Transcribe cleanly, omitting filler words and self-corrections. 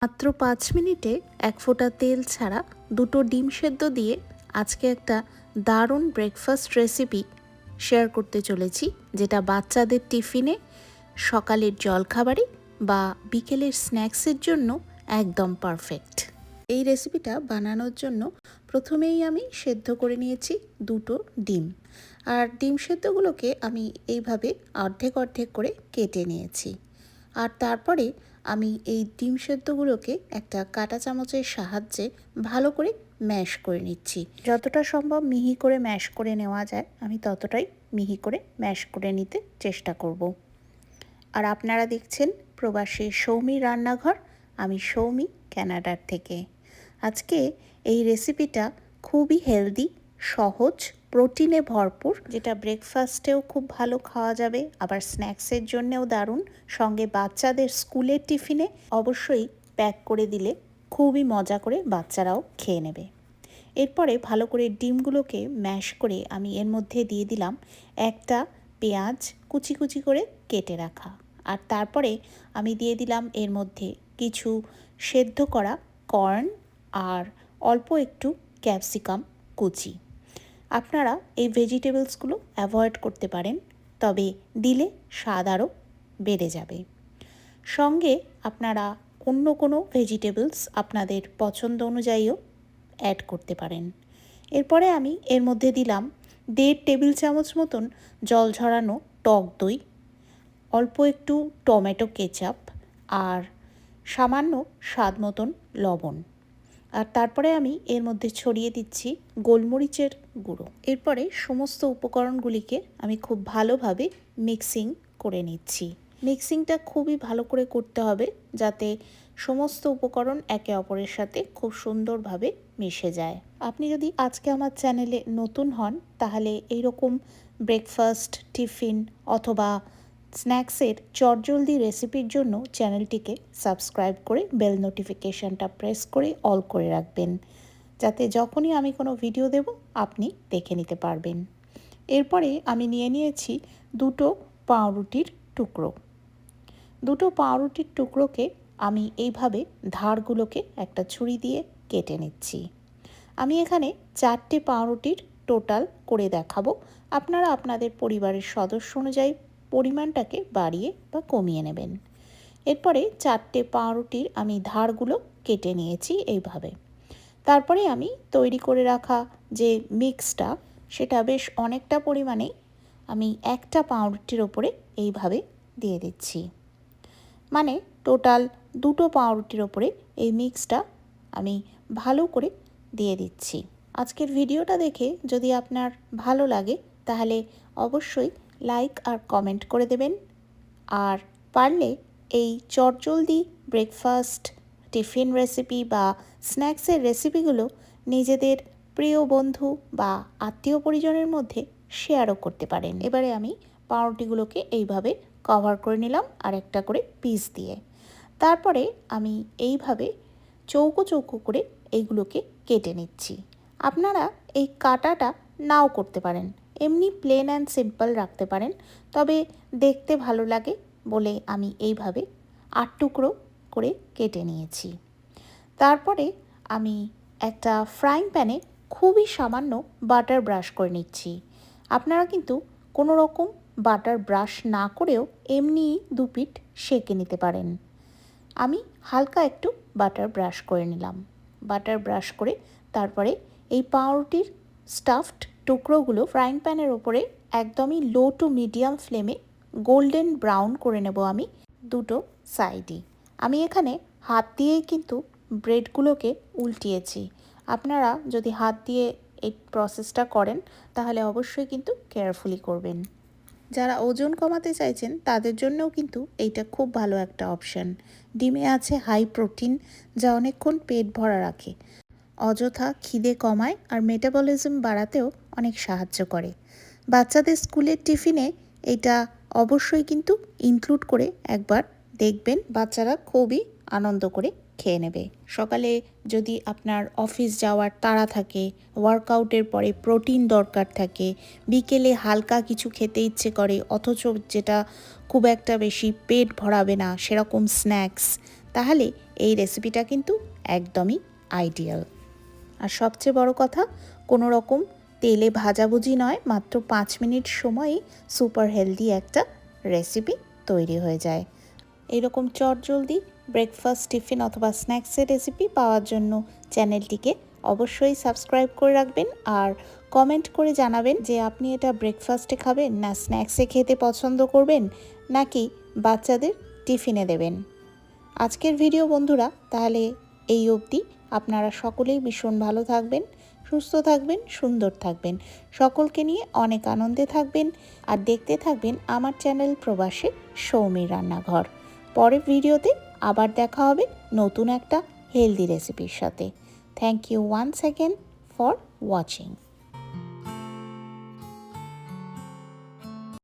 মাত্র 5 মিনিটে এক ফোঁটা তেল ছাড়া দুটো ডিম সেদ্ধ দিয়ে আজকে একটা দারুণ ব্রেকফাস্ট রেসিপি শেয়ার করতে চলেছি, যেটা বাচ্চাদের টিফিনে, সকালের জলখাবারে বা বিকেলের স্ন্যাক্সের জন্য একদম পারফেক্ট। এই রেসিপিটা বানানোর জন্য প্রথমেই আমি সেদ্ধ করে নিয়েছি দুটো ডিম, আর ডিম সেদ্ধগুলোকে আমি এইভাবে অর্ধেক অর্ধেক করে কেটে নিয়েছি। আর তারপরে আমি এই ডিম সেদ্ধগুলোকে একটা কাঁটা চামচের সাহায্যে ভালো করে ম্যাশ করে নিচ্ছি। যতটা সম্ভব মিহি করে ম্যাশ করে নেওয়া যায় আমি ততটাই মিহি করে ম্যাশ করে নিতে চেষ্টা করব। আর আপনারা দেখছেন প্রবাসী সৌমির রান্নাঘর, আমি সৌমি, কানাডার থেকে। আজকে এই রেসিপিটা খুবই হেলদি, সহজ, প্রোটিনে ভরপুর, যেটা ব্রেকফাস্টেও খুব ভালো খাওয়া যাবে, আবার স্ন্যাক্সের জন্যেও দারুণ। সঙ্গে বাচ্চাদের স্কুলের টিফিনে অবশ্যই প্যাক করে দিলে খুবই মজা করে বাচ্চারাও খেয়ে নেবে। এরপরে ভালো করে ডিমগুলোকে ম্যাশ করে আমি এর মধ্যে দিয়ে দিলাম একটা পেঁয়াজ কুচি কুচি করে কেটে রাখা, আর তারপরে আমি দিয়ে দিলাম এর মধ্যে কিছু সেদ্ধ করা কর্ন আর অল্প একটু ক্যাপসিকাম কুচি। আপনারা এই ভেজিটেবলসগুলো অ্যাভয়েড করতে পারেন, তবে দিলে স্বাদ আরও বেড়ে যাবে। সঙ্গে আপনারা অন্য কোনো ভেজিটেবলস আপনাদের পছন্দ অনুযায়ীও অ্যাড করতে পারেন। এরপরে আমি এর মধ্যে দিলাম 1.5 টেবিল চামচ মতন জল ঝরানো টক দই, অল্প একটু টমেটো কেচাপ আর সামান্য স্বাদ মতন লবণ। আর তারপরে আমি এর মধ্যে ছড়িয়ে দিচ্ছি গোলমরিচের গুঁড়ো। এরপরে সমস্ত উপকরণগুলিকে আমি খুব ভালোভাবে মিক্সিং করে নিচ্ছি। মিক্সিংটা খুবই ভালো করে করতে হবে, যাতে সমস্ত উপকরণ একে অপরের সাথে খুব সুন্দরভাবে মিশে যায়। আপনি যদি আজকে আমার চ্যানেলে নতুন হন, তাহলে এইরকম ব্রেকফাস্ট, টিফিন অথবা স্ন্যাক্সের চটজলদি রেসিপির জন্য চ্যানেলটিকে সাবস্ক্রাইব করে বেল নোটিফিকেশনটা প্রেস করে অল করে রাখবেন, যাতে যখনই আমি কোনো ভিডিও দেব আপনি দেখে নিতে পারবেন। এরপরে আমি নিয়ে নিয়েছি দুটো পাউরুটির টুকরো। দুটো পাউরুটির টুকরোকে আমি এইভাবে ধারগুলোকে একটা ছুরি দিয়ে কেটে নিচ্ছি। আমি এখানে 4টে পাউরুটির টোটাল করে দেখাবো, আপনারা আপনাদের পরিবারের সদস্য অনুযায়ী পরিমাণটাকে বাড়িয়ে বা কমিয়ে নেবেন। এরপরে 4টে পাউরুটির আমি ধারগুলো কেটে নিয়েছি এইভাবে। তারপরে আমি তৈরি করে রাখা যে মিক্সটা, সেটা বেশ অনেকটা পরিমাণেই আমি একটা পাউরুটির ওপরে এইভাবে দিয়ে দিচ্ছি। মানে টোটাল দুটো পাউরুটির ওপরে এই মিক্সটা আমি ভালো করে দিয়ে দিচ্ছি। আজকের ভিডিওটা দেখে যদি আপনার ভালো লাগে তাহলে অবশ্যই লাইক আর কমেন্ট করে দেবেন, আর পারলে এই চটজলদি ব্রেকফাস্ট, টিফিন রেসিপি বা স্ন্যাক্সের রেসিপিগুলো নিজেদের প্রিয় বন্ধু বা আত্মীয় পরিজনের মধ্যে শেয়ারও করতে পারেন। এবারে আমি পাউরুটিগুলোকে এইভাবে কভার করে নিলাম আর একটা করে পিস দিয়ে। তারপরে আমি এইভাবে চৌকো চৌকো করে এইগুলোকে কেটে নিচ্ছি। আপনারা এই কাটাটা নাও করতে পারেন, এমনি প্লেন অ্যান্ড সিম্পল রাখতে পারেন, তবে দেখতে ভালো লাগে বলে আমি এইভাবে 8 টুকরো করে কেটে নিয়েছি। তারপরে আমি একটা ফ্রাইং প্যানে খুবই সামান্য বাটার ব্রাশ করে নিচ্ছি। আপনারা কিন্তু কোনো রকম বাটার ব্রাশ না করেও এমনি 2 পিঠ সেঁকে নিতে পারেন। আমি হালকা একটু বাটার ব্রাশ করে নিলাম। বাটার ব্রাশ করে তারপরে এই পাউরুটির স্টাফড টুকরোগুলো ফ্রাইং প্যানের ওপরে একদমই লো টু মিডিয়াম ফ্লেমে গোল্ডেন ব্রাউন করে নেব আমি দুটো সাইডই। আমি এখানে হাত দিয়েই কিন্তু ব্রেডগুলোকে উল্টিয়েছি। আপনারা যদি হাত দিয়ে এই প্রসেসটা করেন তাহলে অবশ্যই কিন্তু কেয়ারফুলি করবেন। যারা ওজন কমাতে চাইছেন তাদের জন্যও কিন্তু এইটা খুব ভালো একটা অপশান। ডিমে আছে হাই প্রোটিন, যা অনেকক্ষণ পেট ভরা রাখে, অযথা খিদে কমায় আর মেটাবলিজম বাড়াতেও অনেক সাহায্য করে। বাচ্চাদের স্কুলের টিফিনে এটা অবশ্যই কিন্তু ইনক্লুড করে একবার দেখবেন, বাচ্চারা খুবই আনন্দ করে খেয়ে নেবে। সকালে যদি আপনার অফিস যাওয়ার তাড়া থাকে, ওয়ার্কআউটের পরে প্রোটিন দরকার থাকে, বিকেলে হালকা কিছু খেতে ইচ্ছে করে অথচ যেটা খুব একটা বেশি পেট ভরাবে না সেরকম স্ন্যাক্স, তাহলে এই রেসিপিটা কিন্তু একদমই আইডিয়াল। আর সবচেয়ে বড় কথা, কোনো রকম তেলে ভাজাভুজি নয়, মাত্র 5 মিনিট সময়েই সুপার হেলদি একটা রেসিপি তৈরি হয়ে যায়। এইরকম চটজলদি ব্রেকফাস্ট, টিফিন অথবা স্ন্যাক্সের রেসিপি পাওয়ার জন্য চ্যানেলটিকে অবশ্যই সাবস্ক্রাইব করে রাখবেন আর কমেন্ট করে জানাবেন যে আপনি এটা ব্রেকফাস্টে খাবেন, না স্ন্যাক্সে খেতে পছন্দ করবেন, নাকি বাচ্চাদের টিফিনে দেবেন। আজকের ভিডিও বন্ধুরা তাহলে এই অবধি। আপনারা সকলেই ভীষণ ভালো থাকবেন, সুস্থ থাকবেন, সুন্দর থাকবেন, সকলকে নিয়ে অনেক আনন্দে থাকবেন আর দেখতে থাকবেন আমার চ্যানেল প্রবাসী সৌমির রান্নাঘর। পরের ভিডিওতে আবার দেখা হবে নতুন একটা হেলদি রেসিপির সাথে। Thank you once again for watching.